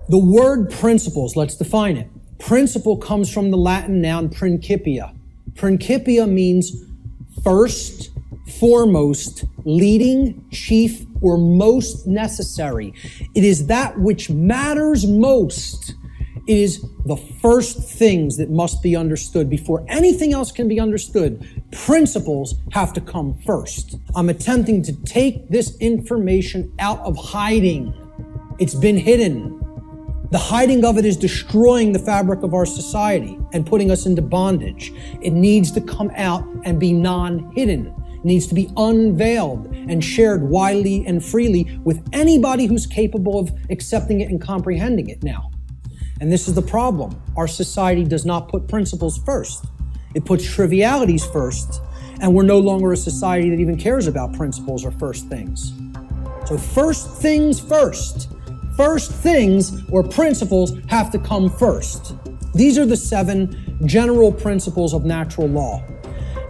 The word principles, let's define it. Principle comes from the Latin noun principia. Principia means first, foremost, leading, chief, or most necessary. It is that which matters most. It is the first things that must be understood before anything else can be understood. Principles have to come first. I'm attempting to take this information out of hiding. It's been hidden. The hiding of it is destroying the fabric of our society and putting us into bondage. It needs to come out and be non-hidden. It needs to be unveiled and shared widely and freely with anybody who's capable of accepting it and comprehending it now. And this is the problem. Our society does not put principles first. It puts trivialities first, and we're no longer a society that even cares about principles or first things. So first things first. First things or principles have to come first. These are the 7 general principles of natural law.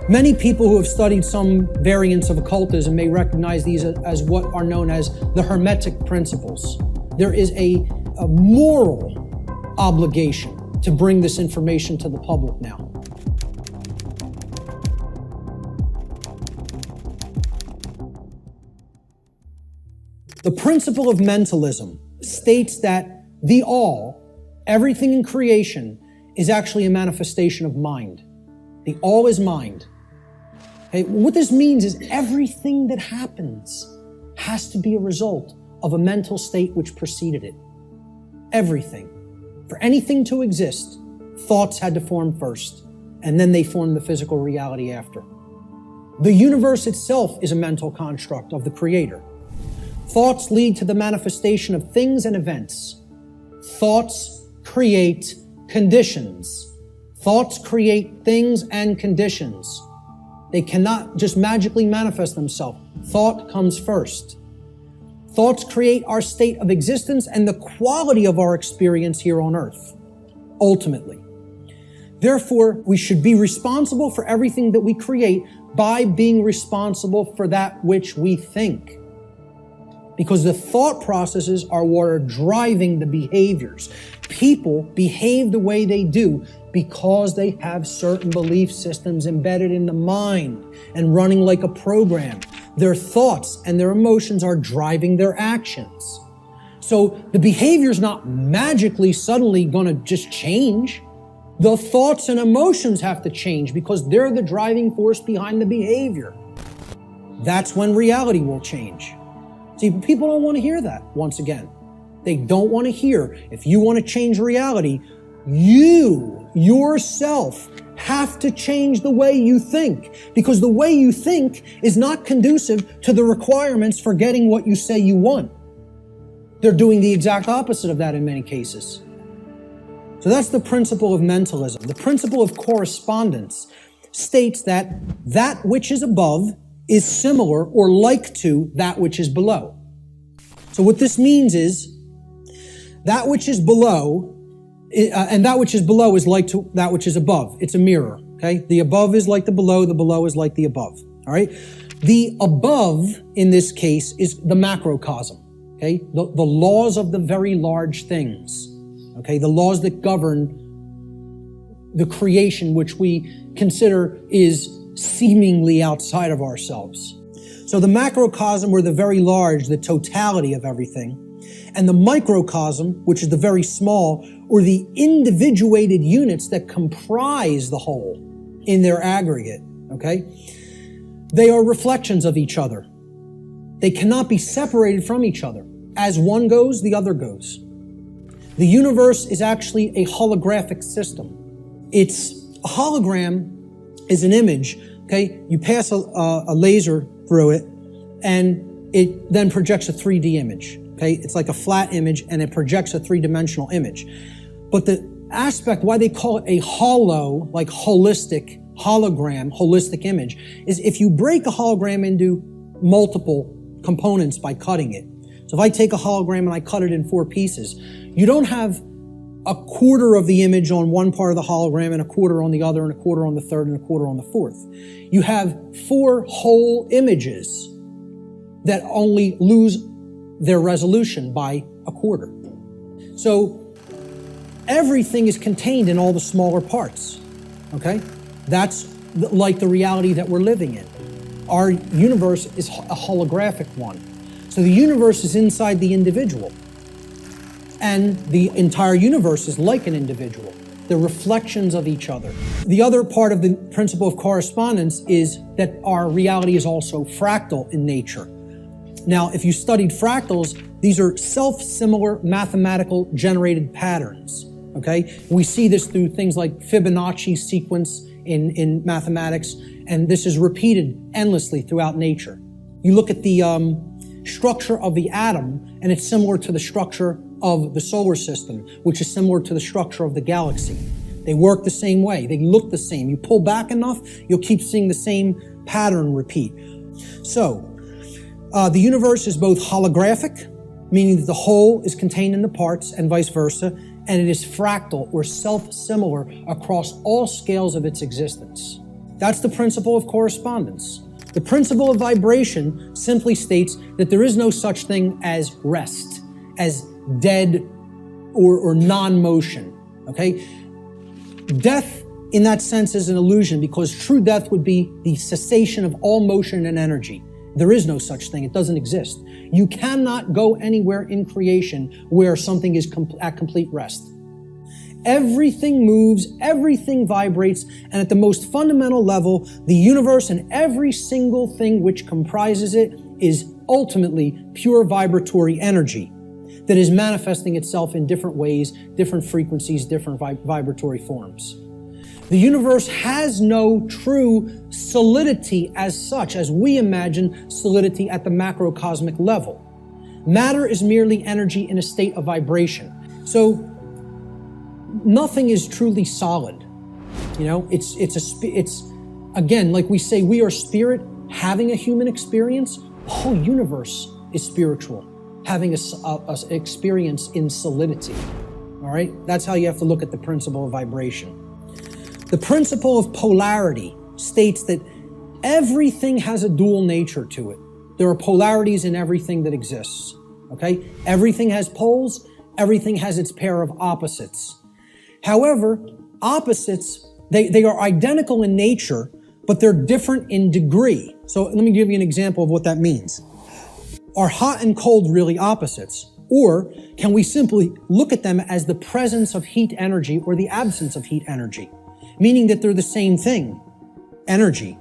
Many people who have studied some variants of occultism may recognize these as what are known as the Hermetic principles. There is a moral obligation to bring this information to the public now. The principle of mentalism states that the all, everything in creation, is actually a manifestation of mind. The all is mind. Okay? What this means is everything that happens has to be a result of a mental state which preceded it. Everything. For anything to exist, thoughts had to form first, and then they formed the physical reality after. The universe itself is a mental construct of the Creator. Thoughts lead to the manifestation of things and events. Thoughts create conditions. Thoughts create things and conditions. They cannot just magically manifest themselves. Thought comes first. Thoughts create our state of existence and the quality of our experience here on earth, ultimately. Therefore, we should be responsible for everything that we create by being responsible for that which we think. Because the thought processes are what are driving the behaviors. People behave the way they do because they have certain belief systems embedded in the mind and running like a program. Their thoughts and their emotions are driving their actions. So the behavior is not magically suddenly going to just change. The thoughts and emotions have to change because they're the driving force behind the behavior. That's when reality will change. See, people don't want to hear that, once again. They don't want to hear, if you want to change reality, you, yourself, have to change the way you think. Because the way you think is not conducive to the requirements for getting what you say you want. They're doing the exact opposite of that in many cases. So that's the principle of mentalism. The principle of correspondence states that that which is above is similar or like to that which is below. So what this means is that which is below, and that which is below is like to that which is above. It's a mirror, okay? The above is like the below is like the above, all right? The above, in this case, is the macrocosm, okay? The laws of the very large things, okay? The laws that govern the creation which we consider is seemingly outside of ourselves. So the macrocosm, or the very large, the totality of everything, and the microcosm, which is the very small, or the individuated units that comprise the whole in their aggregate, okay? They are reflections of each other. They cannot be separated from each other. As one goes, the other goes. The universe is actually a holographic system. It's a hologram is an image, okay? You pass a laser through it, and it then projects a 3D image, okay? It's like a flat image, and it projects a 3-dimensional image. But the aspect, why they call it a holo, like holistic hologram, holistic image, is if you break a hologram into multiple components by cutting it. So if I take a hologram and I cut it in 4 pieces, you don't have a quarter of the image on one part of the hologram and a quarter on the other and a quarter on the third and a quarter on the fourth. You have 4 whole images that only lose their resolution by a quarter. So everything is contained in all the smaller parts, okay? That's like the reality that we're living in. Our universe is a holographic one. So the universe is inside the individual. And the entire universe is like an individual. They're reflections of each other. The other part of the principle of correspondence is that our reality is also fractal in nature. Now, if you studied fractals, these are self-similar mathematical generated patterns, okay? We see this through things like Fibonacci sequence in mathematics, and this is repeated endlessly throughout nature. You look at the structure of the atom, and it's similar to the structure of the solar system, which is similar to the structure of the galaxy. They work the same way. They look the same. You pull back enough, you'll keep seeing the same pattern repeat. So, the universe is both holographic, meaning that the whole is contained in the parts, and vice versa, and it is fractal or self-similar across all scales of its existence. That's the principle of correspondence. The principle of vibration simply states that there is no such thing as rest, as dead or non-motion, okay? Death, in that sense, is an illusion, because true death would be the cessation of all motion and energy. There is no such thing. It doesn't exist. You cannot go anywhere in creation where something is at complete rest. Everything moves, everything vibrates, and at the most fundamental level, the universe and every single thing which comprises it is ultimately pure vibratory energy that is manifesting itself in different ways, different frequencies, different vibratory forms. The universe has no true solidity as such, as we imagine solidity at the macrocosmic level. Matter is merely energy in a state of vibration. So nothing is truly solid. You know, it's again, like we say, we are spirit having a human experience. The whole universe is spiritual, having a experience in solidity. All right? That's how you have to look at the principle of vibration. The principle of polarity states that everything has a dual nature to it. There are polarities in everything that exists, okay? Everything has poles, everything has its pair of opposites. However, opposites, they are identical in nature, but they're different in degree. So let me give you an example of what that means. Are hot and cold really opposites? Or can we simply look at them as the presence of heat energy or the absence of heat energy? Meaning that they're the same thing, energy.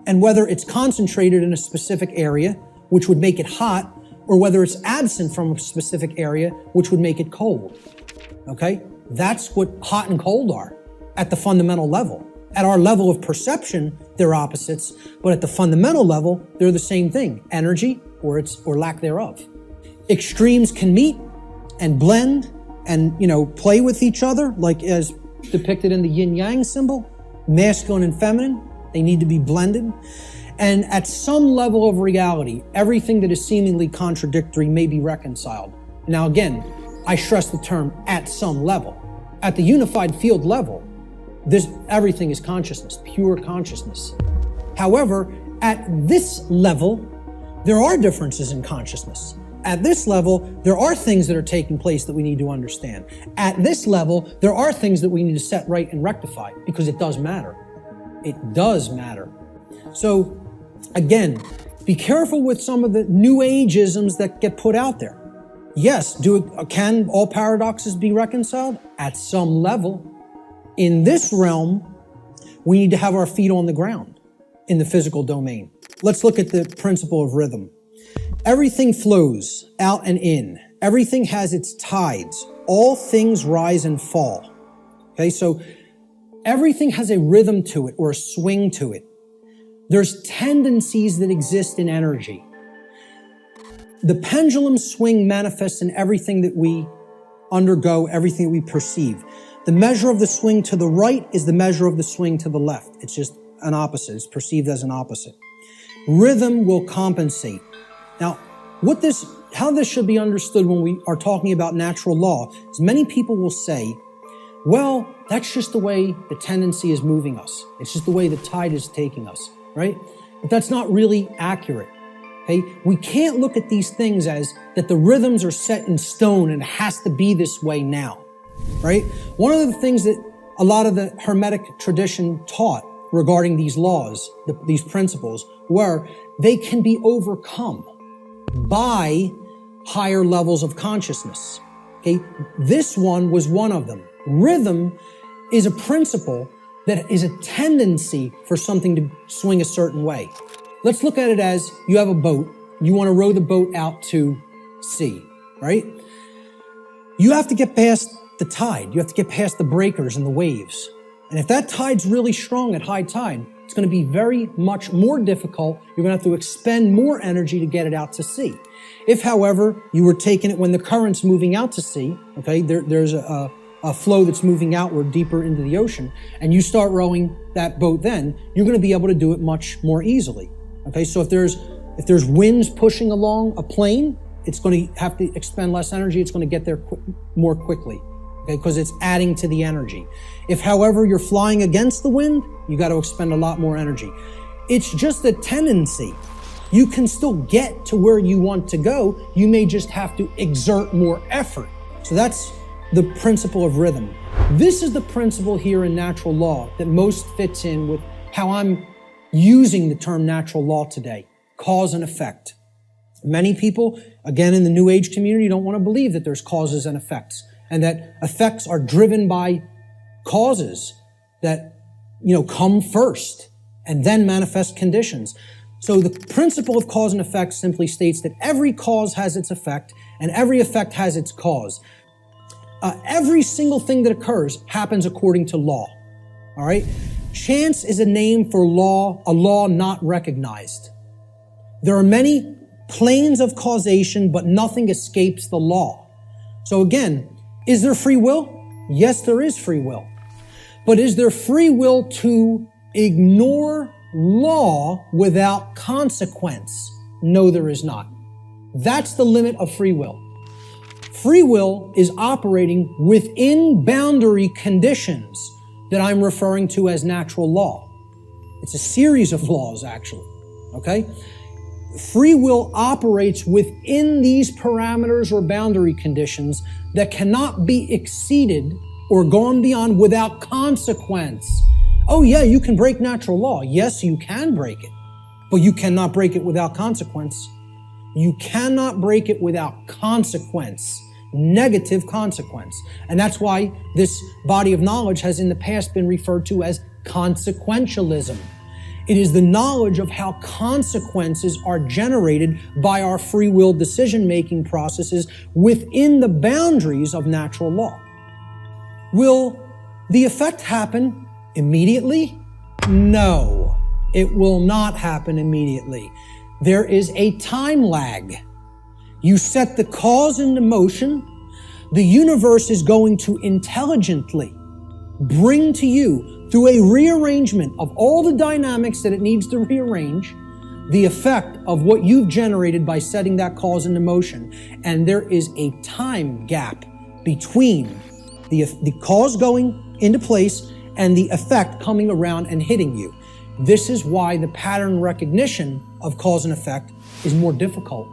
And whether it's concentrated in a specific area, which would make it hot, or whether it's absent from a specific area, which would make it cold. Okay? That's what hot and cold are at the fundamental level. At our level of perception, they're opposites, but at the fundamental level, they're the same thing, energy or lack thereof. Extremes can meet and blend and, play with each other, like as depicted in the yin-yang symbol, masculine and feminine. They need to be blended. And at some level of reality, everything that is seemingly contradictory may be reconciled. Now again, I stress the term at some level. At the unified field level, everything is consciousness, pure consciousness. However, at this level, there are differences in consciousness. At this level, there are things that are taking place that we need to understand. At this level, there are things that we need to set right and rectify, because it does matter. It does matter. So, again, be careful with some of the new ageisms that get put out there. Yes, can all paradoxes be reconciled? At some level. In this realm, we need to have our feet on the ground in the physical domain. Let's look at the principle of rhythm. Everything flows out and in. Everything has its tides. All things rise and fall. Okay, so everything has a rhythm to it or a swing to it. There's tendencies that exist in energy. The pendulum swing manifests in everything that we undergo, everything that we perceive. The measure of the swing to the right is the measure of the swing to the left. It's just an opposite. It's perceived as an opposite. Rhythm will compensate. Now, how this should be understood when we are talking about natural law is many people will say, well, that's just the way the tendency is moving us. It's just the way the tide is taking us, right? But that's not really accurate. Okay? We can't look at these things as that the rhythms are set in stone and it has to be this way now, right? One of the things that a lot of the Hermetic tradition taught regarding these laws, these principles, were they can be overcome by higher levels of consciousness. Okay? This one was one of them. Rhythm is a principle that is a tendency for something to swing a certain way. Let's look at it as you have a boat. You want to row the boat out to sea, right? You have to get past the tide. You have to get past the breakers and the waves. And if that tide's really strong at high tide, it's going to be very much more difficult. You're going to have to expend more energy to get it out to sea. If, however, you were taking it when the current's moving out to sea, okay, there's a flow that's moving outward deeper into the ocean, and you start rowing that boat then, you're going to be able to do it much more easily. Okay, so if there's winds pushing along a plane, it's going to have to expend less energy. It's going to get there more quickly, okay, because it's adding to the energy. If, however, you're flying against the wind, you got to expend a lot more energy. It's just a tendency. You can still get to where you want to go. You may just have to exert more effort. So that's the principle of rhythm. This is the principle here in natural law that most fits in with how I'm using the term natural law today, cause and effect. Many people, again, in the New Age community, don't want to believe that there's causes and effects, and that effects are driven by causes that, come first and then manifest conditions. So the principle of cause and effect simply states that every cause has its effect and every effect has its cause. Every single thing that occurs happens according to law. All right? Chance is a name for law, a law not recognized. There are many planes of causation, but nothing escapes the law. So again, is there free will? Yes, there is free will. But is there free will to ignore law without consequence? No, there is not. That's the limit of free will. Free will is operating within boundary conditions that I'm referring to as natural law. It's a series of laws, actually, okay? Free will operates within these parameters or boundary conditions that cannot be exceeded or gone beyond without consequence. Oh yeah, you can break natural law. Yes, you can break it, but you cannot break it without consequence. You cannot break it without consequence, negative consequence. And that's why this body of knowledge has in the past been referred to as consequentialism. It is the knowledge of how consequences are generated by our free will decision-making processes within the boundaries of natural law. Will the effect happen immediately? No, it will not happen immediately. There is a time lag. You set the cause into motion. The universe is going to intelligently bring to you, through a rearrangement of all the dynamics that it needs to rearrange, the effect of what you've generated by setting that cause into motion. And there is a time gap between the cause going into place and the effect coming around and hitting you. This is why the pattern recognition of cause and effect is more difficult,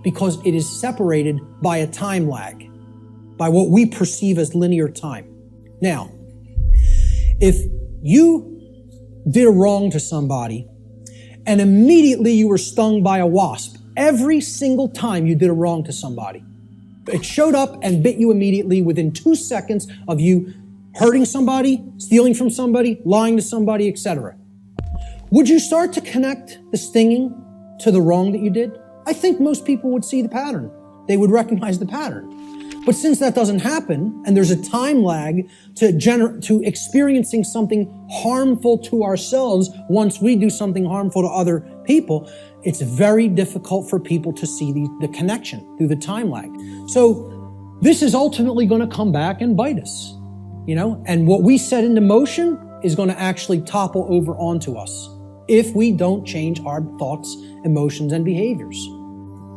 because it is separated by a time lag, by what we perceive as linear time. Now, if you did a wrong to somebody and immediately you were stung by a wasp, every single time you did a wrong to somebody, it showed up and bit you immediately within 2 seconds of you hurting somebody, stealing from somebody, lying to somebody, etc. Would you start to connect the stinging to the wrong that you did? I think most people would see the pattern. They would recognize the pattern. But since that doesn't happen, and there's a time lag to experiencing something harmful to ourselves once we do something harmful to other people, it's very difficult for people to see the connection through the time lag. So this is ultimately going to come back and bite us, and what we set into motion is going to actually topple over onto us if we don't change our thoughts, emotions, and behaviors.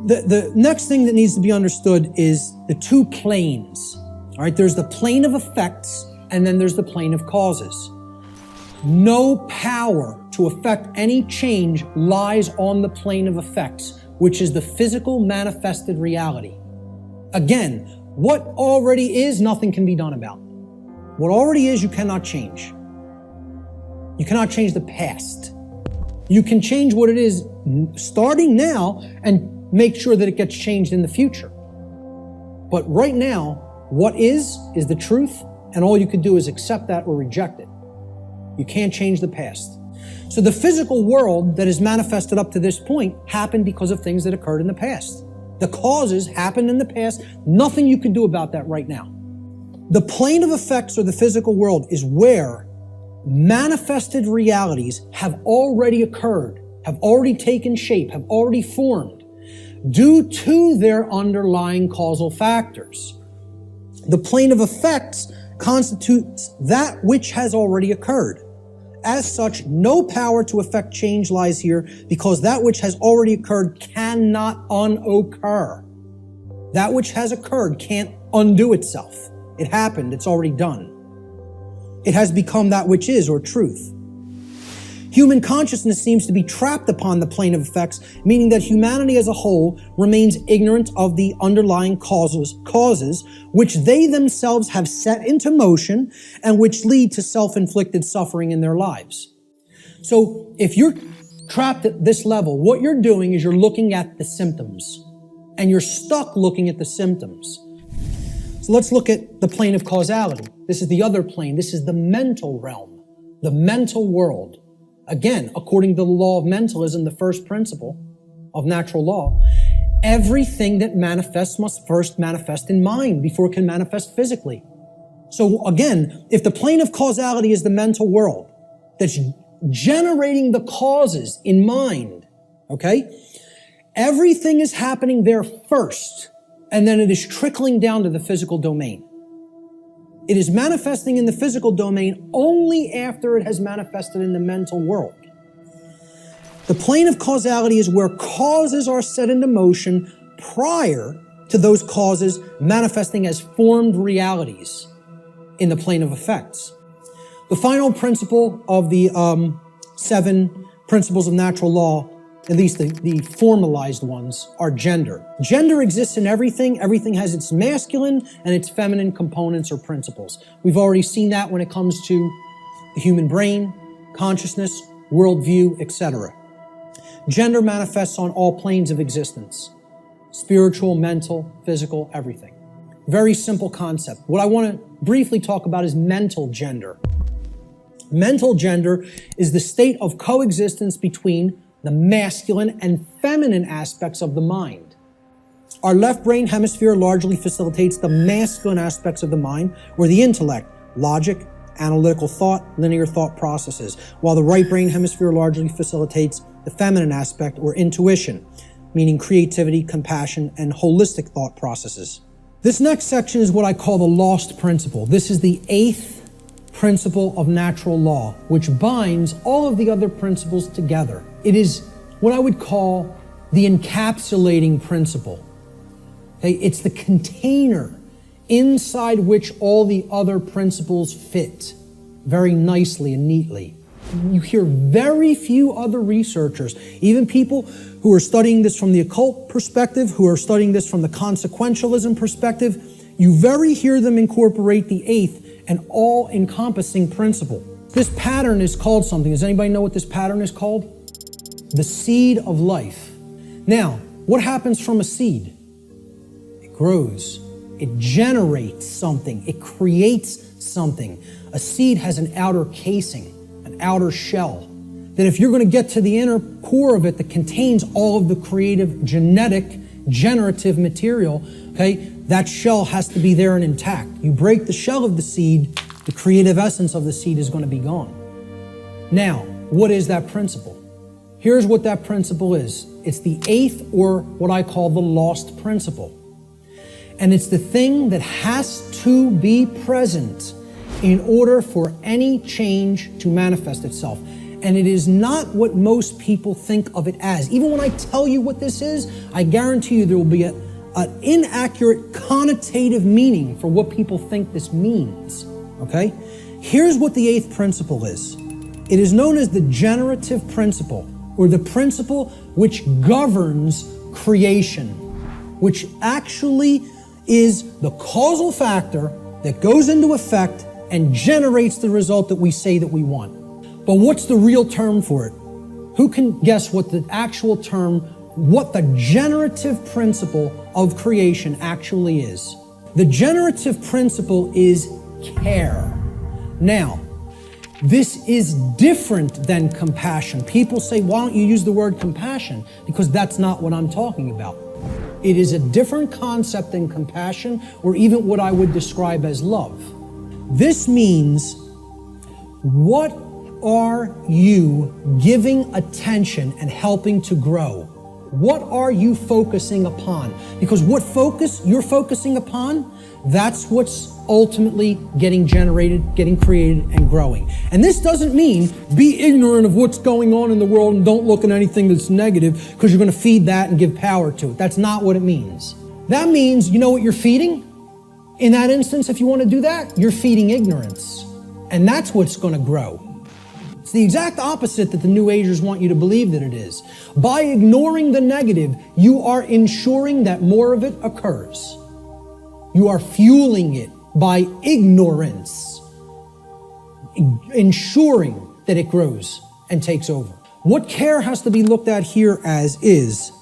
The next thing that needs to be understood is the two planes. All right, there's the plane of effects, and then there's the plane of causes. No power to affect any change lies on the plane of effects, which is the physical manifested reality. Again, what already is, nothing can be done about. What already is, you cannot change. You cannot change the past. You can change what it is starting now and make sure that it gets changed in the future. But right now, what is the truth, and all you could do is accept that or reject it. You can't change the past. So the physical world that is manifested up to this point happened because of things that occurred in the past. The causes happened in the past. Nothing you can do about that right now. The plane of effects, or the physical world, is where manifested realities have already occurred, have already taken shape, have already formed due to their underlying causal factors. The plane of effects constitutes that which has already occurred. As such, no power to effect change lies here, because that which has already occurred cannot unoccur. That which has occurred can't undo itself. It happened, it's already done. It has become that which is, or truth. Human consciousness seems to be trapped upon the plane of effects, meaning that humanity as a whole remains ignorant of the underlying causes which they themselves have set into motion and which lead to self-inflicted suffering in their lives. So if you're trapped at this level, what you're doing is you're looking at the symptoms, and you're stuck looking at the symptoms. So let's look at the plane of causality. This is the other plane. This is the mental realm, the mental world. Again, according to the law of mentalism, the first principle of natural law, everything that manifests must first manifest in mind before it can manifest physically. So again, if the plane of causality is the mental world that's generating the causes in mind, okay, everything is happening there first, and then it is trickling down to the physical domain. It is manifesting in the physical domain only after it has manifested in the mental world. The plane of causality is where causes are set into motion prior to those causes manifesting as formed realities in the plane of effects. The final principle of the 7 principles of natural law, at least the formalized ones, are gender. Gender exists in everything. Everything has its masculine and its feminine components or principles. We've already seen that when it comes to the human brain, consciousness, worldview, etc. Gender manifests on all planes of existence: spiritual, mental, physical, everything. Very simple concept. What I want to briefly talk about is mental gender. Mental gender is the state of coexistence between the masculine and feminine aspects of the mind. Our left brain hemisphere largely facilitates the masculine aspects of the mind, or the intellect, logic, analytical thought, linear thought processes, while the right brain hemisphere largely facilitates the feminine aspect, or intuition, meaning creativity, compassion, and holistic thought processes. This next section is what I call the lost principle. This is the 8th principle of natural law, which binds all of the other principles together. It is what I would call the encapsulating principle. Okay? It's the container inside which all the other principles fit very nicely and neatly. You hear very few other researchers, even people who are studying this from the occult perspective, who are studying this from the consequentialism perspective, you very hear them incorporate the 8th and all-encompassing principle. This pattern is called something. Does anybody know what this pattern is called? The seed of life. Now, what happens from a seed? It grows. It generates something. It creates something. A seed has an outer casing, an outer shell, that if you're going to get to the inner core of it that contains all of the creative, genetic, generative material, okay, that shell has to be there and intact. You break the shell of the seed, the creative essence of the seed is going to be gone. Now, what is that principle? Here's what that principle is. It's the 8th, or what I call the lost principle. And it's the thing that has to be present in order for any change to manifest itself. And it is not what most people think of it as. Even when I tell you what this is, I guarantee you there will be an inaccurate connotative meaning for what people think this means, okay? Here's what the 8th principle is. It is known as the generative principle, or the principle which governs creation, which actually is the causal factor that goes into effect and generates the result that we say that we want. But what's the real term for it? Who can guess what the actual term, what the generative principle of creation actually is? The generative principle is care. Now, this is different than compassion. People say, why don't you use the word compassion? Because that's not what I'm talking about. It is a different concept than compassion, or even what I would describe as love. This means, what are you giving attention and helping to grow? What are you focusing upon? Because what focus you're focusing upon, that's what's ultimately getting generated, getting created, and growing. And this doesn't mean be ignorant of what's going on in the world and don't look at anything that's negative because you're going to feed that and give power to it. That's not what it means. That means, you know what you're feeding? In that instance, if you want to do that, you're feeding ignorance. And that's what's going to grow. It's the exact opposite that the New Agers want you to believe that it is. By ignoring the negative, you are ensuring that more of it occurs. You are fueling it by ignorance, ensuring that it grows and takes over. What care has to be looked at here as is,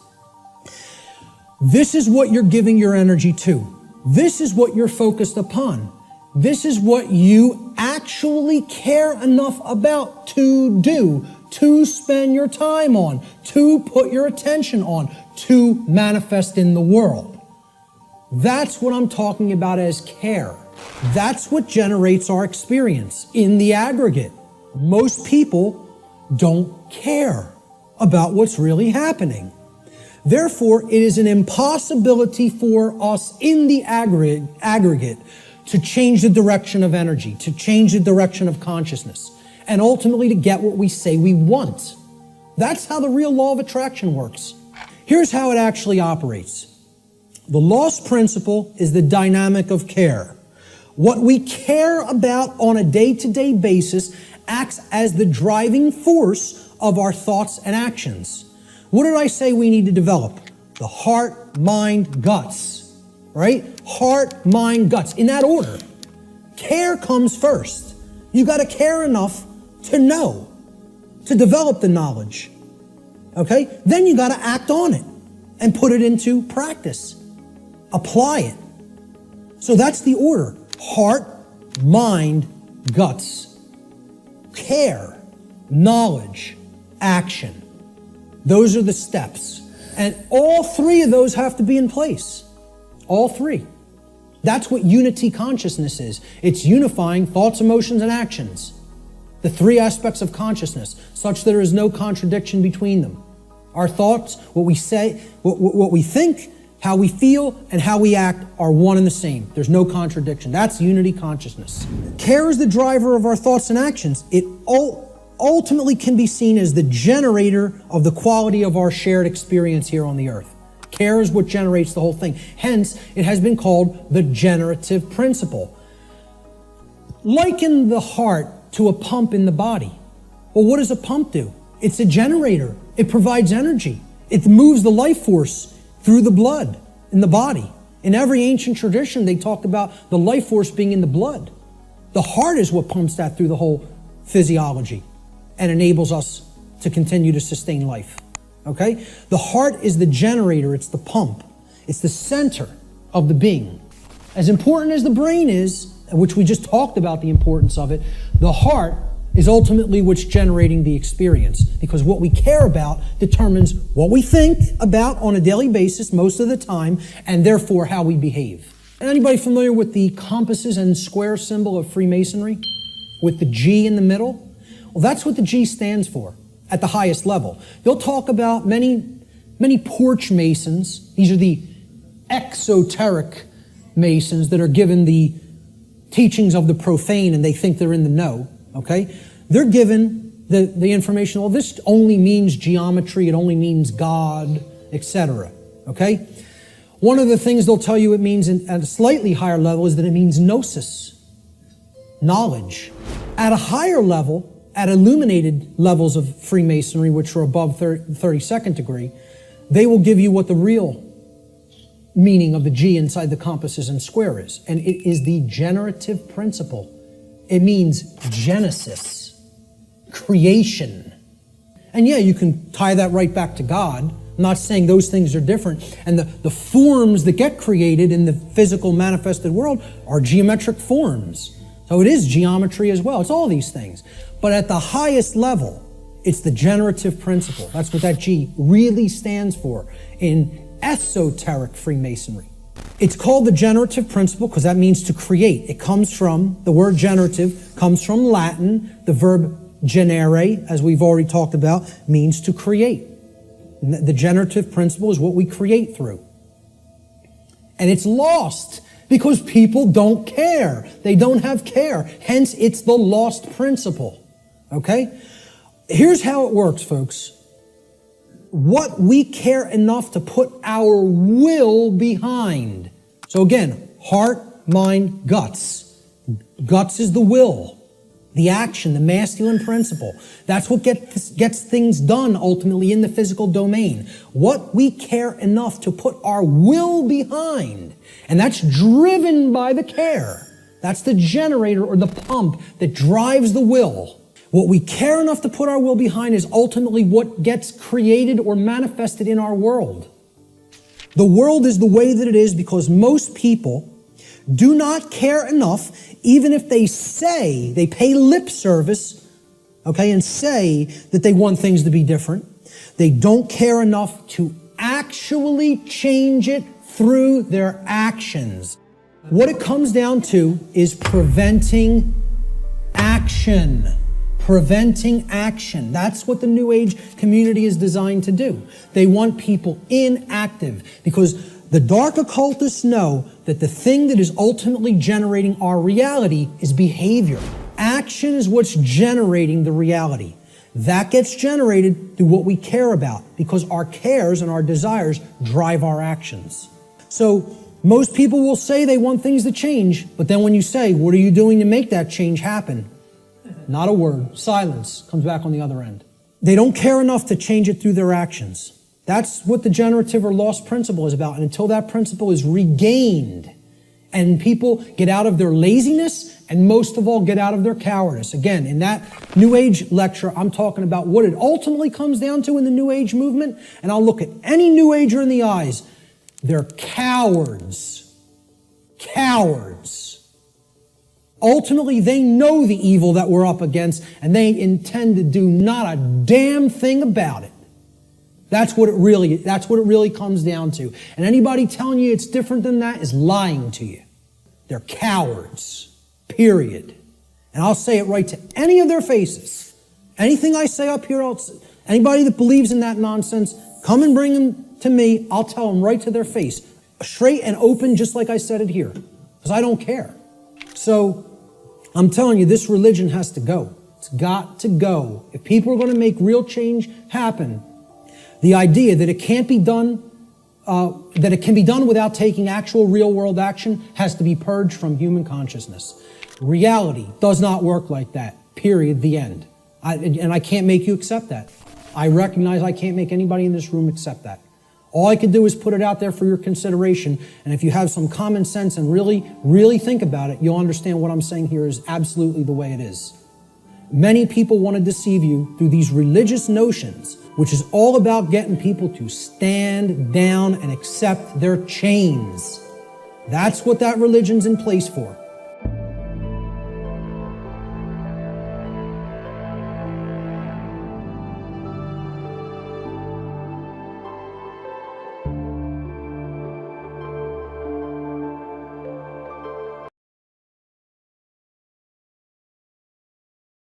this is what you're giving your energy to. This is what you're focused upon. This is what you actually care enough about to do, to spend your time on, to put your attention on, to manifest in the world. That's what I'm talking about as care. That's what generates our experience in the aggregate. Most people don't care about what's really happening. Therefore, it is an impossibility for us in the aggregate to change the direction of energy, to change the direction of consciousness, and ultimately to get what we say we want. That's how the real law of attraction works. Here's how it actually operates. The lost principle is the dynamic of care. What we care about on a day-to-day basis acts as the driving force of our thoughts and actions. What did I say we need to develop? The heart, mind, guts, right? Heart, mind, guts, in that order. Care comes first. You got to care enough to know, to develop the knowledge, okay? Then you got to act on it and put it into practice. Apply it. So that's the order. Heart, mind, guts. Care, knowledge, action. Those are the steps. And all three of those have to be in place. All three. That's what unity consciousness is. It's unifying thoughts, emotions, and actions. The three aspects of consciousness, such that there is no contradiction between them. Our thoughts, what we say, what we think, how we feel, and how we act are one and the same. There's no contradiction. That's unity consciousness. Care is the driver of our thoughts and actions. It ultimately can be seen as the generator of the quality of our shared experience here on the earth. Care is what generates the whole thing. Hence, it has been called the generative principle. Liken the heart to a pump in the body. Well, what does a pump do? It's a generator. It provides energy. It moves the life force through the blood in the body. In every ancient tradition, they talked about the life force being in the blood. The heart is what pumps that through the whole physiology and enables us to continue to sustain life. Okay? The heart is the generator, it's the pump. It's the center of the being. As important as the brain is, which we just talked about the importance of it, the heart is ultimately what's generating the experience, because what we care about determines what we think about on a daily basis most of the time, and therefore how we behave. Anybody familiar with the compasses and square symbol of Freemasonry? With the G in the middle? Well, that's what the G stands for at the highest level. They'll talk about many porch masons. These are the exoteric masons that are given the teachings of the profane and they think they're in the know. Okay? They're given the information, well, this only means geometry, it only means God, etc. Okay? One of the things they'll tell you it means at a slightly higher level is that it means gnosis, knowledge. At a higher level, at illuminated levels of Freemasonry, which are above 32nd degree, they will give you what the real meaning of the G inside the compass is and square is. And it is the generative principle. It means Genesis, creation. And yeah, you can tie that right back to God. I'm not saying those things are different. And the forms that get created in the physical manifested world are geometric forms. So it is geometry as well. It's all these things. But at the highest level, it's the generative principle. That's what that G really stands for in esoteric Freemasonry. It's called the generative principle because that means to create. It comes from, the word generative comes from Latin. The verb generare, as we've already talked about, means to create. The generative principle is what we create through. And it's lost because people don't care. They don't have care. Hence, it's the lost principle. Okay? Here's how it works, folks. What we care enough to put our will behind. So again, heart, mind, guts. Guts is the will, the action, the masculine principle. That's what gets things done ultimately in the physical domain. What we care enough to put our will behind. And that's driven by the care. That's the generator or the pump that drives the will. What we care enough to put our will behind is ultimately what gets created or manifested in our world. The world is the way that it is because most people do not care enough, even if they say, they pay lip service, okay, and say that they want things to be different. They don't care enough to actually change it through their actions. What it comes down to is preventing action. Preventing action. That's what the New Age community is designed to do. They want people inactive because the dark occultists know that the thing that is ultimately generating our reality is behavior. Action is what's generating the reality. That gets generated through what we care about because our cares and our desires drive our actions. So most people will say they want things to change, but then when you say, what are you doing to make that change happen? Not a word. Silence comes back on the other end. They don't care enough to change it through their actions. That's what the generative or lost principle is about. And until that principle is regained and people get out of their laziness and most of all get out of their cowardice. Again, in that New Age lecture, I'm talking about what it ultimately comes down to in the New Age movement. And I'll look at any New Ager in the eyes. They're cowards. Cowards. Ultimately, they know the evil that we're up against, and they intend to do not a damn thing about it. That's what it really comes down to. And anybody telling you it's different than that is lying to you. They're cowards. Period. And I'll say it right to any of their faces. Anything I say up here, anybody that believes in that nonsense, come and bring them to me. I'll tell them right to their face. Straight and open, just like I said it here. Because I don't care. So, I'm telling you, this religion has to go. It's got to go. If people are going to make real change happen, the idea that it can't be done, that it can be done without taking actual real-world action has to be purged from human consciousness. Reality does not work like that. Period. The end. And I can't make you accept that. I recognize I can't make anybody in this room accept that. All I can do is put it out there for your consideration, and if you have some common sense and really think about it, you'll understand what I'm saying here is absolutely the way it is. Many people want to deceive you through these religious notions, which is all about getting people to stand down and accept their chains. That's what that religion's in place for.